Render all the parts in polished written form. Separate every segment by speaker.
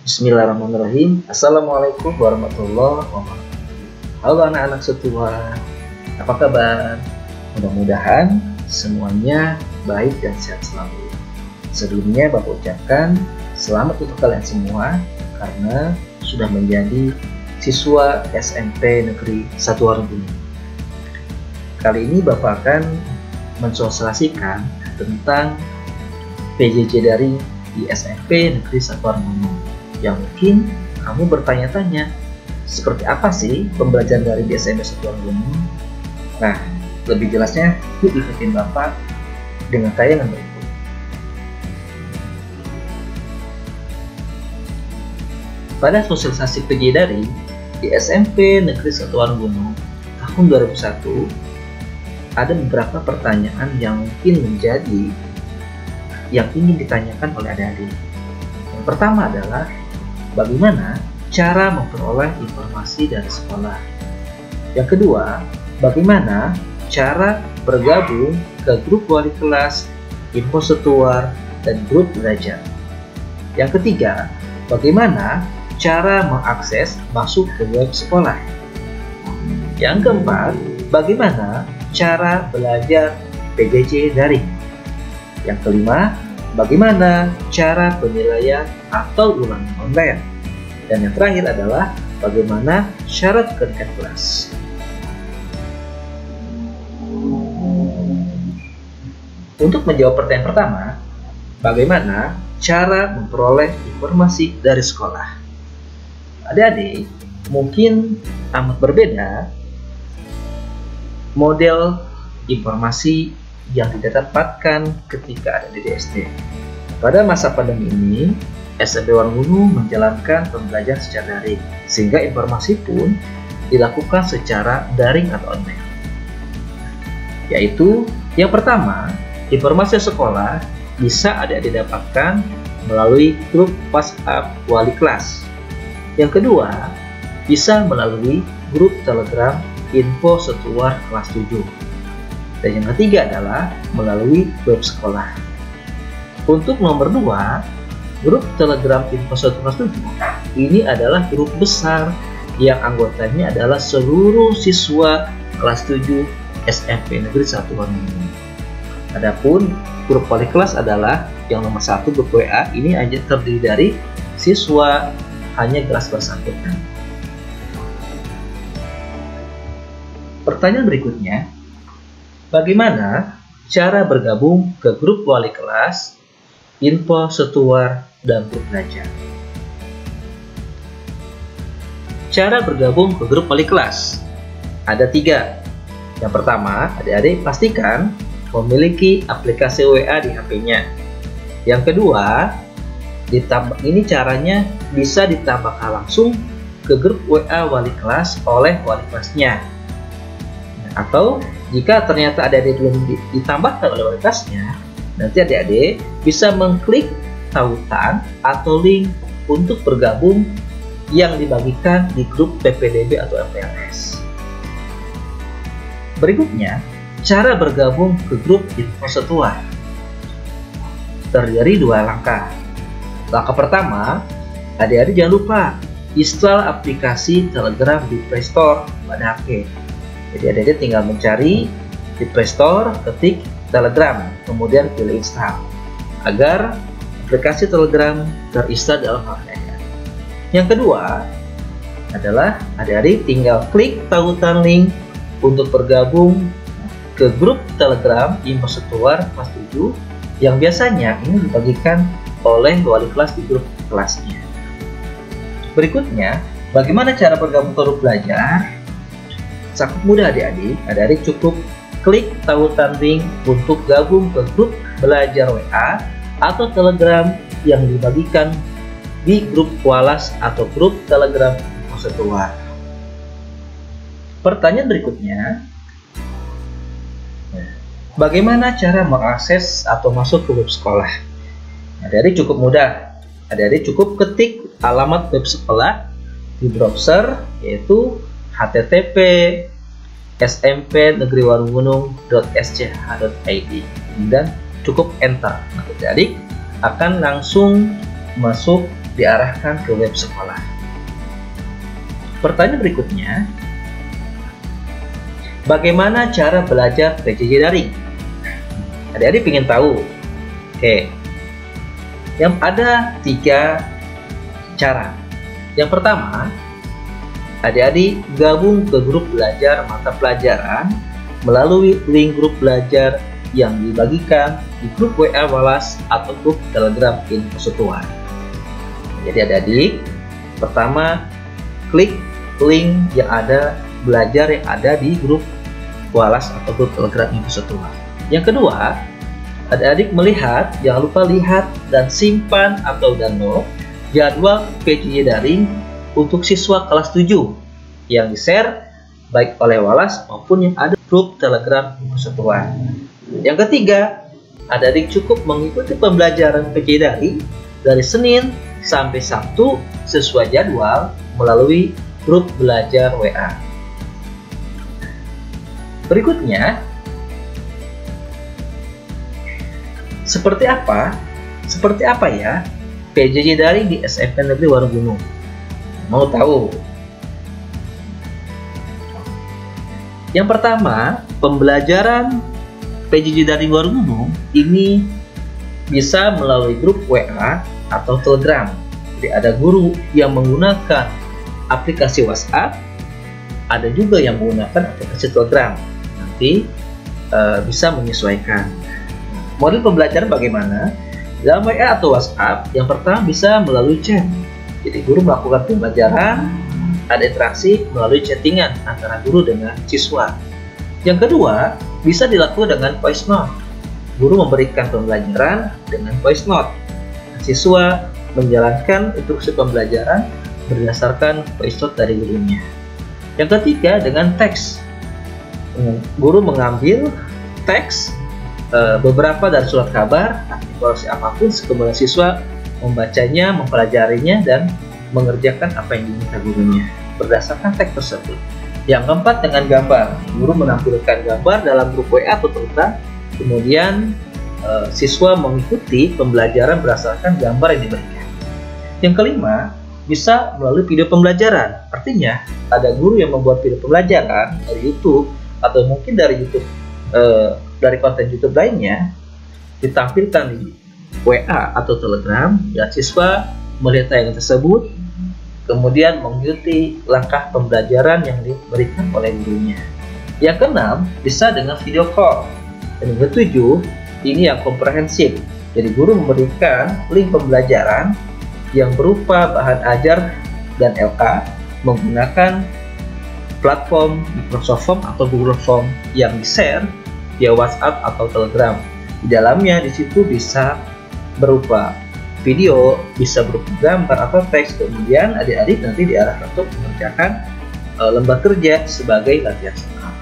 Speaker 1: Bismillahirrahmanirrahim. Assalamualaikum warahmatullahi wabarakatuh. Halo anak-anak setua, apa kabar? Mudah-mudahan semuanya baik dan sehat selalu. Sebelumnya Bapak ucapkan selamat untuk kalian semua karena sudah menjadi siswa SMP Negeri 1 Warunggunung. Kali ini Bapak akan mensosialisasikan tentang PJJ daring di SMP Negeri 1 Warunggunung. Yang mungkin kamu bertanya-tanya, seperti apa sih pembelajaran daring di SMP 1 Warunggunung? Nah, lebih jelasnya yuk ikutin Bapak dengan tayangan berikut. Pada sosialisasi PJJ daring di SMP Negeri 1 Warunggunung tahun 2001, ada beberapa pertanyaan yang mungkin menjadi yang ingin ditanyakan oleh adik-adik. Yang pertama adalah bagaimana cara memperoleh informasi dari sekolah. Yang kedua, bagaimana cara bergabung ke grup wali kelas, info setuar, dan grup belajar. Yang ketiga, bagaimana cara mengakses masuk ke web sekolah. Yang keempat, bagaimana cara belajar PJJ daring. Yang kelima, bagaimana cara penilaian atau ulangan online. Dan yang terakhir adalah bagaimana syarat kenaikan kelas. Untuk menjawab pertanyaan pertama, bagaimana cara memperoleh informasi dari sekolah? Adik-adik, mungkin amat berbeda model informasi yang didapatkan ketika ada di SD. Pada masa pandemi ini, SMP Warunggunung menjalankan pembelajaran secara daring, sehingga informasi pun dilakukan secara daring atau online. Yaitu, yang pertama, informasi sekolah bisa adik-adik dapatkan melalui grup WhatsApp wali kelas. Yang kedua, bisa melalui grup Telegram info setuar kelas 7. Dan yang ketiga adalah melalui web sekolah. Untuk nomor 2, grup Telegram info setuar kelas 7 ini adalah grup besar yang anggotanya adalah seluruh siswa kelas 7 SMP Negeri 1 Warunggunung. Adapun grup wali kelas adalah yang nomor 1, grup WA, ini hanya terdiri dari siswa hanya kelas bersangkutan. Pertanyaan berikutnya, bagaimana cara bergabung ke grup wali kelas, info setuar, dan grup belajar? Cara bergabung ke grup wali kelas ada 3. Yang pertama, adik-adik pastikan memiliki aplikasi WA di HP-nya. Yang kedua, ini caranya bisa ditambahkan langsung ke grup WA wali kelas oleh wali kelasnya. Atau jika ternyata adik-adik belum ditambahkan oleh wali kelasnya, nanti adik-adik bisa mengklik tautan atau link untuk bergabung yang dibagikan di grup PPDB atau MPLS. Berikutnya, cara bergabung ke grup info setuar. Terdiri dari 2 langkah. Langkah pertama, adik-adik jangan lupa install aplikasi Telegram di Play Store pada HP. Jadi adik-adik tinggal mencari di Play Store, ketik Telegram, kemudian pilih install agar aplikasi Telegram terinstall dalam HP adik-adik. Yang kedua adalah adik-adik tinggal klik tautan link untuk bergabung ke grup Telegram info setuar kelas 7 yang biasanya ini dibagikan oleh wali kelas di grup kelasnya. Berikutnya, bagaimana cara bergabung ke grup belajar? Sangat mudah adik-adik. Adik-adik cukup klik tautan link untuk gabung ke grup belajar WA atau Telegram yang dibagikan di grup Walas atau grup Telegram info setuar. Pertanyaan berikutnya, bagaimana cara mengakses atau masuk ke web sekolah? Adik-adik cukup mudah. Adik-adik cukup ketik alamat web sekolah di browser, yaitu http://smpnegriwarunggunung.sch.id dan cukup enter. Adik-adik akan langsung masuk diarahkan ke web sekolah. Pertanyaan berikutnya, bagaimana cara belajar PJJ daring? Adik-adik ingin tahu? Oke, yang ada 3 cara. Yang pertama, adik-adik gabung ke grup belajar mata pelajaran melalui link grup belajar yang dibagikan di grup WA Walas atau grup Telegram Info Setua. Jadi adik-adik, pertama klik link yang ada belajar yang ada di grup Walas atau grup Telegram Info Setua. Yang kedua, adik-adik melihat, jangan lupa lihat dan simpan atau download jadwal PJJ daring untuk siswa kelas 7 yang di-share baik oleh Walas maupun yang ada grup Telegram Info Setua. Yang ketiga, adik-adik cukup mengikuti pembelajaran PJJ daring dari Senin sampai Sabtu sesuai jadwal melalui grup belajar WA. Berikutnya, seperti apa ya PJJ daring di SMP Negeri Warunggunung? Mau tahu? Yang pertama, pembelajaran PJJ daring Warunggunung ini bisa melalui grup WA atau Telegram. Jadi ada guru yang menggunakan aplikasi WhatsApp, ada juga yang menggunakan aplikasi Telegram. Nanti bisa menyesuaikan. Model pembelajaran bagaimana? Dalam WA atau WhatsApp, yang pertama bisa melalui chat. Jadi guru melakukan pembelajaran, ada interaksi melalui chattingan antara guru dengan siswa. Yang kedua, bisa dilakukan dengan voice note. Guru memberikan pembelajaran dengan voice note. Siswa menjalankan instruksi pembelajaran berdasarkan voice note dari gurunya. Yang ketiga, dengan teks. Guru mengambil teks beberapa dari surat kabar, informasi apapun, kemudian siswa membacanya, mempelajarinya, dan mengerjakan apa yang diminta gurunya berdasarkan teks tersebut. Yang keempat, dengan gambar. Guru menampilkan gambar dalam grup WA atau Telegram, kemudian siswa mengikuti pembelajaran berdasarkan gambar yang diberikan. Yang kelima, bisa melalui video pembelajaran. Artinya, ada guru yang membuat video pembelajaran dari YouTube atau mungkin dari YouTube, dari konten YouTube lainnya, ditampilkan di WA atau Telegram, dan siswa melihat tayangan tersebut, kemudian mengikuti langkah pembelajaran yang diberikan oleh gurunya. Yang keenam, bisa dengan video call. Dan yang ketujuh, ini yang komprehensif. Jadi guru memberikan link pembelajaran yang berupa bahan ajar dan LK menggunakan platform Microsoft Form atau Google Form yang di-share via WhatsApp atau Telegram. Di dalamnya di situ bisa berupa video, bisa berupa gambar atau teks. Kemudian adik-adik nanti diarahkan untuk mengerjakan lembar kerja sebagai latihan soal.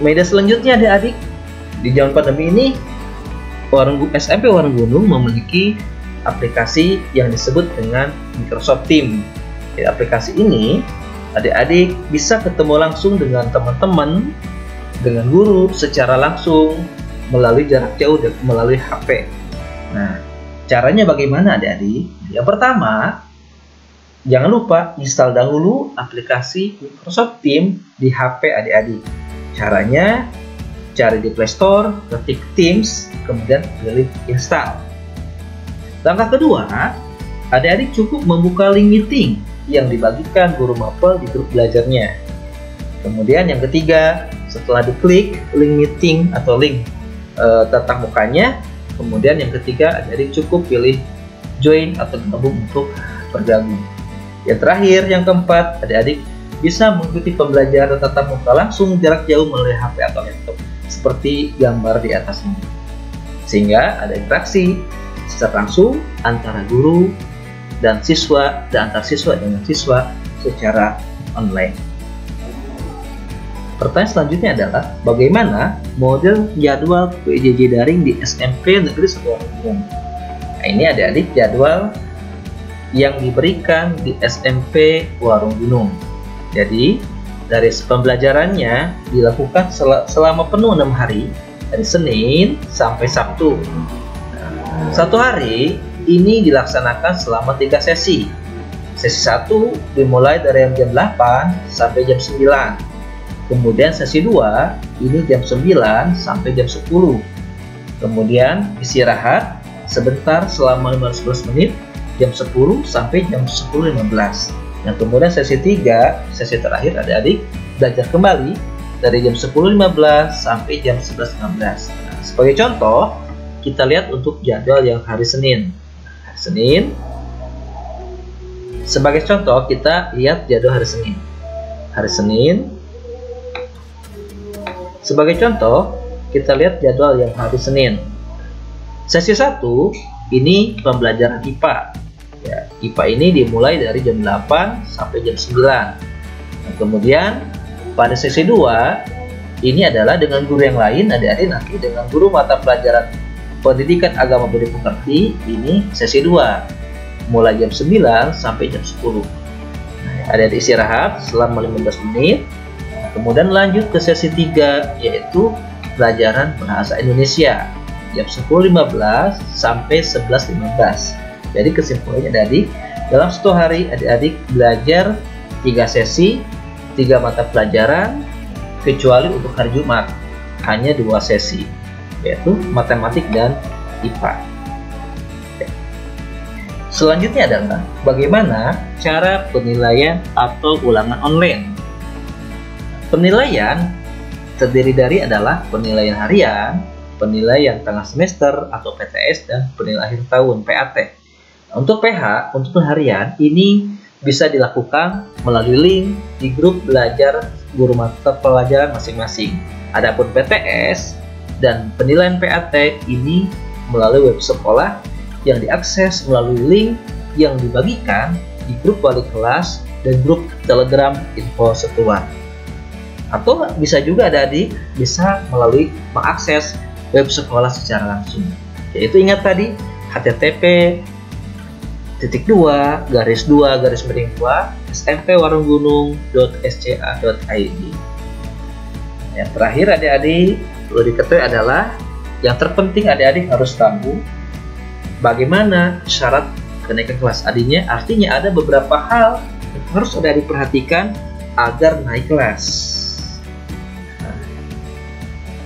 Speaker 1: Media selanjutnya adik-adik, di zaman pandemi ini SMP Warunggunung memiliki aplikasi yang disebut dengan Microsoft Teams. Di aplikasi ini adik-adik bisa ketemu langsung dengan teman-teman, dengan guru secara langsung melalui jarak jauh dan melalui HP. Nah, caranya bagaimana adik-adik? Yang pertama, jangan lupa install dahulu aplikasi Microsoft Teams di HP adik-adik. Caranya, cari di Play Store, ketik Teams, kemudian pilih install. Langkah kedua, adik-adik cukup membuka link meeting yang dibagikan guru mapel di grup belajarnya. Kemudian yang ketiga, setelah diklik link meeting atau link tatap mukanya, kemudian yang ketiga adik-adik cukup pilih join atau gabung untuk bergabung. Yang terakhir, yang keempat, adik-adik bisa mengikuti pembelajaran tatap muka langsung jarak jauh melalui HP atau laptop seperti gambar di atas ini, sehingga ada interaksi secara langsung antara guru dan siswa dan antar siswa dengan siswa secara online. Pertanyaan selanjutnya adalah bagaimana model jadwal PJJ daring di SMP Negeri 1 Warunggunung. Nah, ini adik-adik jadwal yang diberikan di SMP Warunggunung. Jadi dari pembelajarannya dilakukan selama penuh 6 hari dari Senin sampai Sabtu. Satu hari ini dilaksanakan selama 3 sesi. Sesi 1 dimulai dari jam 8 sampai jam 9. Kemudian sesi 2 ini jam 9 sampai jam 10. Kemudian istirahat sebentar selama 15 menit jam 10 sampai jam 10.15. Nah, kemudian sesi 3, sesi terakhir adik-adik belajar kembali dari jam 10.15 sampai jam 11.15. Nah, sebagai contoh, kita lihat untuk jadwal yang hari Senin. Hari Senin. Sebagai contoh, kita lihat jadwal hari Senin. Hari Senin. Sebagai contoh, kita lihat jadwal yang hari Senin. Sesi 1 ini pembelajaran IPA. Ya, IPA ini dimulai dari jam 8 sampai jam 9. Nah, kemudian pada sesi 2 ini adalah dengan guru yang lain, adik-adik nanti dengan guru mata pelajaran Pendidikan Agama Budi Pekerti. Ini sesi 2 mulai jam 9 sampai jam 10. Nah, adik-adik istirahat selama 15 menit. Kemudian lanjut ke sesi 3, yaitu pelajaran bahasa Indonesia jam 10.15 sampai 11.15. Jadi kesimpulannya adik, dalam satu hari adik-adik belajar 3 sesi, 3 mata pelajaran, kecuali untuk hari Jumat hanya 2 sesi, yaitu matematik dan IPA. Selanjutnya adalah bagaimana cara penilaian atau ulangan online. Penilaian terdiri dari adalah penilaian harian, penilaian tengah semester atau PTS, dan penilaian akhir tahun PAT. Untuk PH, untuk harian ini bisa dilakukan melalui link di grup belajar guru mata pelajaran masing-masing. Adapun PTS dan penilaian PAT ini melalui web sekolah yang diakses melalui link yang dibagikan di grup wali kelas dan grup Telegram info satuan. Atau bisa juga adik-adik bisa melalui mengakses web sekolah secara langsung. Yaitu ingat tadi http://smp_2smp-warunggunung.sca.id. Yang terakhir adik-adik perlu diketahui adalah yang terpenting adik-adik harus tahu bagaimana syarat kenaikan kelas. Artinya ada beberapa hal yang harus adik-adik perhatikan agar naik kelas.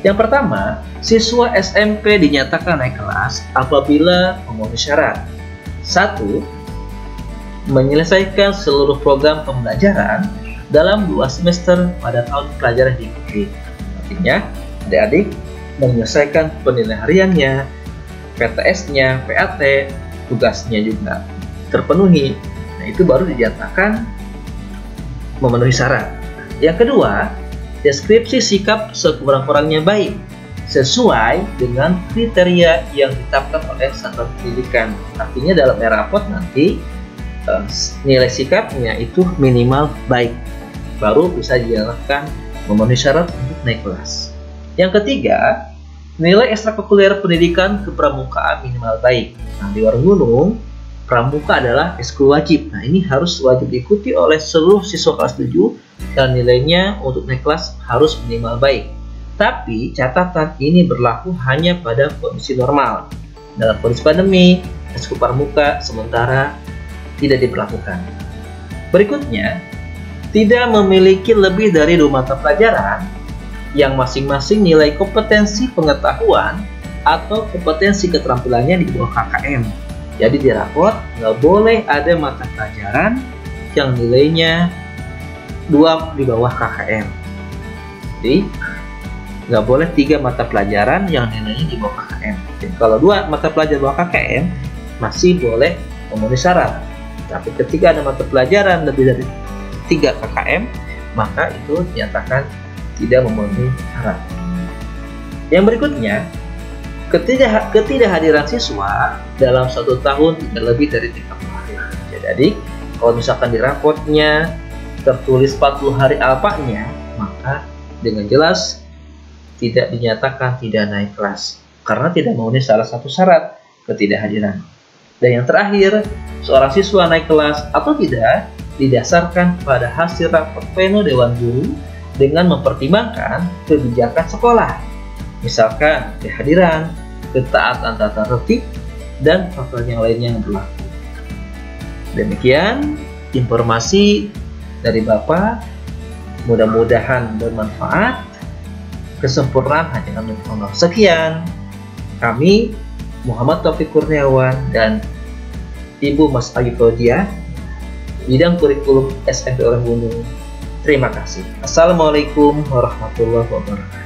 Speaker 1: Yang pertama, siswa SMP dinyatakan naik kelas apabila memenuhi syarat. 1. Menyelesaikan seluruh program pembelajaran dalam 2 semester pada tahun pelajaran diikuti. Artinya, adik-adik menyelesaikan penilaian hariannya, PTS-nya, PAT, tugasnya juga terpenuhi. Nah, itu baru dinyatakan memenuhi syarat. Yang kedua, deskripsi sikap sekurang-kurangnya baik sesuai dengan kriteria yang ditetapkan oleh satuan pendidikan. Artinya dalam rapot nanti nilai sikapnya itu minimal baik, baru bisa dinyatakan memenuhi syarat untuk naik kelas. Yang ketiga, nilai ekstrakurikuler pendidikan kepramukaan minimal baik. Nah, di Warung Gunung pramuka adalah ekskul wajib. Nah, ini harus wajib diikuti oleh seluruh siswa kelas 7 dan nilainya untuk naik kelas harus minimal baik. Tapi catatan ini berlaku hanya pada kondisi normal. Dalam kondisi pandemi, ekskul pramuka sementara tidak diberlakukan. Berikutnya, tidak memiliki lebih dari 2 mata pelajaran yang masing-masing nilai kompetensi pengetahuan atau kompetensi keterampilannya di bawah KKM. Jadi di raport nggak boleh ada mata pelajaran yang nilainya 2 di bawah KKM. Jadi nggak boleh 3 mata pelajaran yang nilainya di bawah KKM. Jadi kalau 2 mata pelajaran bawah KKM masih boleh memenuhi syarat. Tapi ketika ada mata pelajaran lebih dari 3 KKM, maka itu dinyatakan tidak memenuhi syarat. Yang berikutnya, ketidakhadiran siswa dalam 1 tahun tidak lebih dari 30 hari. Jadi kalau misalkan di rapotnya tertulis 40 hari alpanya, maka dengan jelas tidak dinyatakan tidak naik kelas karena tidak memenuhi salah satu syarat ketidakhadiran. Dan yang terakhir, seorang siswa naik kelas atau tidak didasarkan pada hasil rapat pleno Dewan Guru dengan mempertimbangkan kebijakan sekolah, misalkan kehadiran, ketaatan tata tertib, dan faktor yang lainnya yang berlaku. Demikian informasi dari Bapak, mudah-mudahan bermanfaat. Kesempurnaan hanya milik Allah. Sekian, kami Muhammad Taufik Kurniawan dan Ibu Mas Ayu Claudia, bidang kurikulum SMP Orang Gunung. Terima kasih. Assalamualaikum warahmatullahi wabarakatuh.